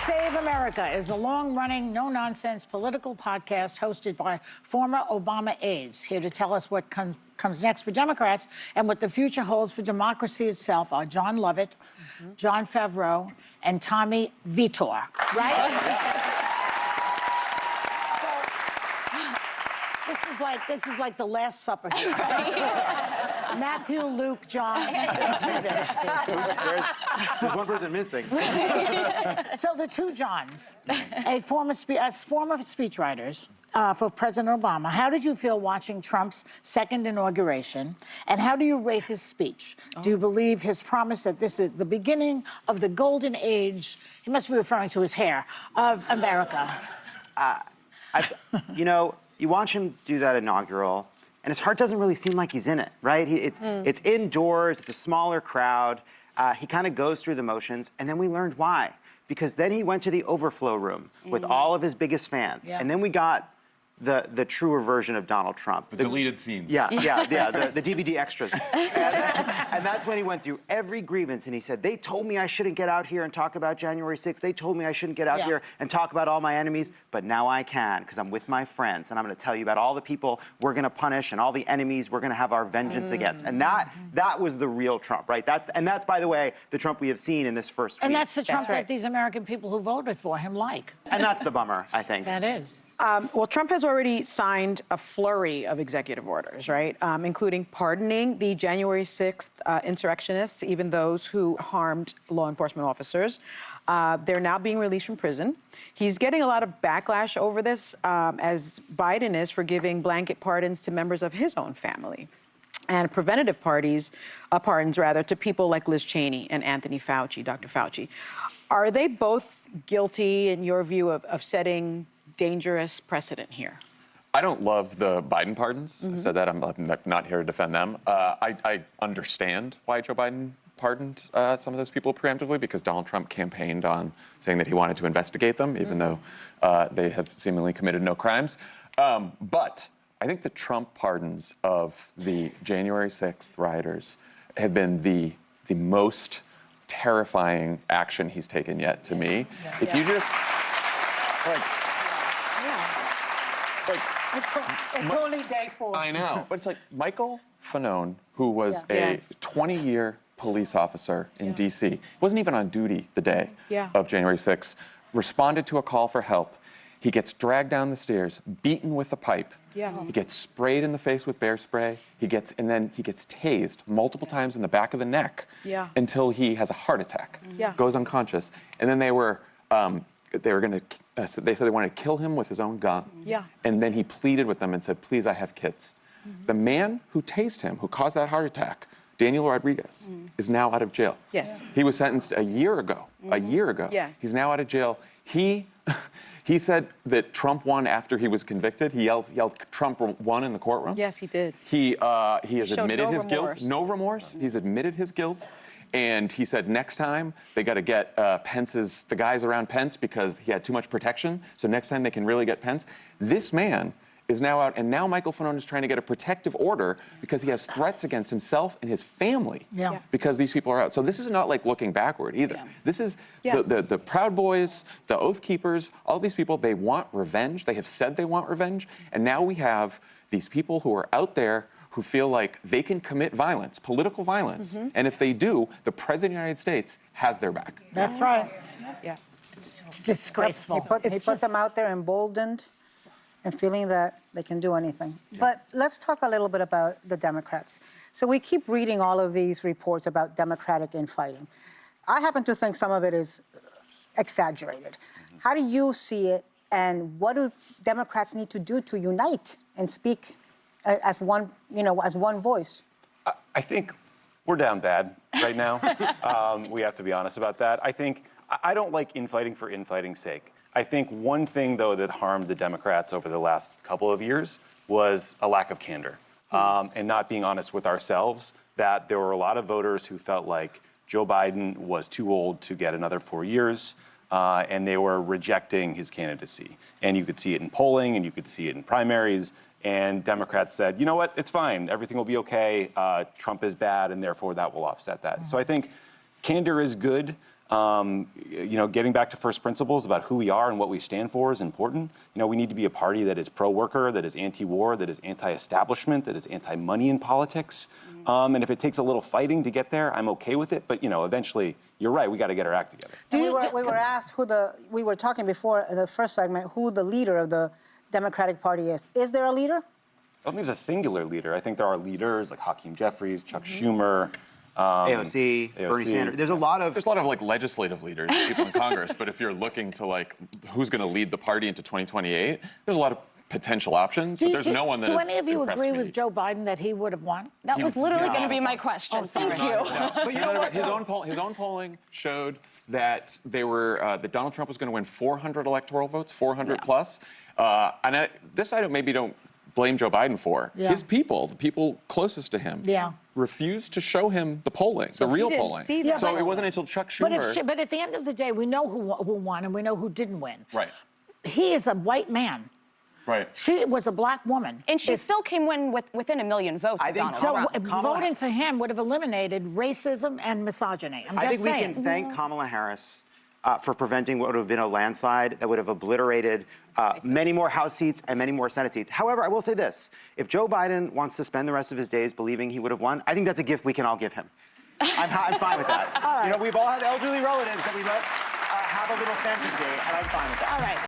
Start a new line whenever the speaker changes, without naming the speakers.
Save America is a long-running, no-nonsense political podcast hosted by former Obama aides. Here to tell us what comes next for Democrats and what the future holds for democracy itself are Jon Lovett, Jon Favreau, and Tommy Vietor. Right? This is like the Last Supper here. Matthew, Luke, John, Judas.
There's one person missing.
So the two Johns, as former speechwriters for President Obama, how did you feel watching Trump's second inauguration? And how do you rate his speech? Do you believe his promise that this is the beginning of the golden age, he must be referring to his hair, of America?
You watch him do that inaugural, and his heart doesn't really seem like he's in it, right? It's indoors, it's a smaller crowd. He kind of goes through the motions, and then we learned why. Because then he went to the overflow room with all of his biggest fans, and then we got the truer version of Donald Trump.
The deleted scenes.
The DVD extras. And that's when he went through every grievance, and he said, they told me I shouldn't get out here and talk about January 6th. They told me I shouldn't get out here and talk about all my enemies, but now I can, because I'm with my friends, and I'm gonna tell you about all the people we're gonna punish and all the enemies we're gonna have our vengeance against. And that was the real Trump, right? That's, by the way, the Trump we have seen in this first week.
And that's the Trump that these American people who voted for him like.
And that's the bummer, I think.
That is.
Well, Trump has already signed a flurry of executive orders, right? Including pardoning the January 6th insurrectionists, even those who harmed law enforcement officers. They're now being released from prison. He's getting a lot of backlash over this, as Biden is for giving blanket pardons to members of his own family. And preventative pardons, to people like Liz Cheney and Anthony Fauci, Dr. Fauci. Are they both guilty, in your view, of setting dangerous precedent here?
I don't love the Biden pardons. I've said that. I'm not here to defend them. I understand why Joe Biden pardoned some of those people preemptively, because Donald Trump campaigned on saying that he wanted to investigate them, even though they have seemingly committed no crimes. But I think the Trump pardons of the January 6th rioters have been the most terrifying action he's taken yet to me. If you just,
It's only day 4.
I know, but it's like Michael Fanone, who was a 20-year police officer in D.C., he wasn't even on duty the day of January 6th, responded to a call for help. He gets dragged down the stairs, beaten with a pipe. He gets sprayed in the face with bear spray. And then he gets tased multiple times in the back of the neck until he has a heart attack, goes unconscious. And then they said they wanted to kill him with his own gun. And then he pleaded with them and said, please, I have kids. The man who tased him, who caused that heart attack, Daniel Rodriguez, is now out of jail. He was sentenced a year ago. He's now out of jail. He said that Trump won after he was convicted. He yelled Trump won in the courtroom.
Yes, he did.
He has admitted his guilt. No remorse.
Mm-hmm.
He's admitted his guilt. And he said next time they got to get the guys around Pence, because he had too much protection. So next time they can really get Pence. This man is now out, and now Michael Fanone is trying to get a protective order because he has threats against himself and his family because these people are out. So this is not like looking backward either. This is the Proud Boys, the Oath Keepers, all these people, they want revenge. They have said they want revenge. And now we have these people who are out there who feel like they can commit violence, political violence. And if they do, the President of the United States has their back.
That's right.
It's
Disgraceful.
He put them out there emboldened and feeling that they can do anything. But let's talk a little bit about the Democrats. So we keep reading all of these reports about Democratic infighting. I happen to think some of it is exaggerated. How do you see it, and what do Democrats need to do to unite and speak as one, as one voice?
I think we're down bad right now. We have to be honest about that. I don't like infighting for infighting's sake. I think one thing, though, that harmed the Democrats over the last couple of years was a lack of candor and not being honest with ourselves, that there were a lot of voters who felt like Joe Biden was too old to get another 4 years, and they were rejecting his candidacy. And you could see it in polling, and you could see it in primaries, and Democrats said, you know what, it's fine, everything will be okay, Trump is bad, and therefore that will offset that. So I think candor is good. Getting back to first principles about who we are and what we stand for is important. We need to be a party that is pro-worker, that is anti-war, that is anti-establishment, that is anti-money in politics. And if it takes a little fighting to get there, I'm okay with it. But eventually, you're right. We got to get our act together.
We were asked we were talking before the first segment, who the leader of the Democratic Party is. Is there a leader?
I don't think there's a singular leader. I think there are leaders like Hakeem Jeffries, Chuck Schumer,
AOC, Bernie Sanders. There's a lot of
like legislative leaders, people in Congress. But if you're looking to like who's going to lead the party into 2028, there's a lot of potential options. But there's no one that
Do
has
any of you
impressed
agree
me.
with Joe Biden that he would have won?
That was literally going to be my question.
Oh, sorry.
Thank you.
But you know what? His own polling showed that that Donald Trump was going to win 400 electoral votes, 400 plus. This I don't blame Joe Biden for.
Yeah.
His people, the people closest to him, refused to show him the polling, the real
didn't
polling.
see that.
So it wasn't until Chuck Schumer.
But at the end of the day, we know who won and we know who didn't win.
Right.
He is a white man.
Right.
She was a black woman.
And she still came within 1 million votes.
I think
Donald Trump.
Voting for him would have eliminated racism and misogyny. I'm just
I think
saying.
we can thank Kamala Harris for preventing what would have been a landslide that would have obliterated many more House seats and many more Senate seats. However, I will say this. If Joe Biden wants to spend the rest of his days believing he would have won, I think that's a gift we can all give him. I'm fine with that.
All right.
We've all had elderly relatives that we let have a little fantasy, and I'm fine with that.
All right.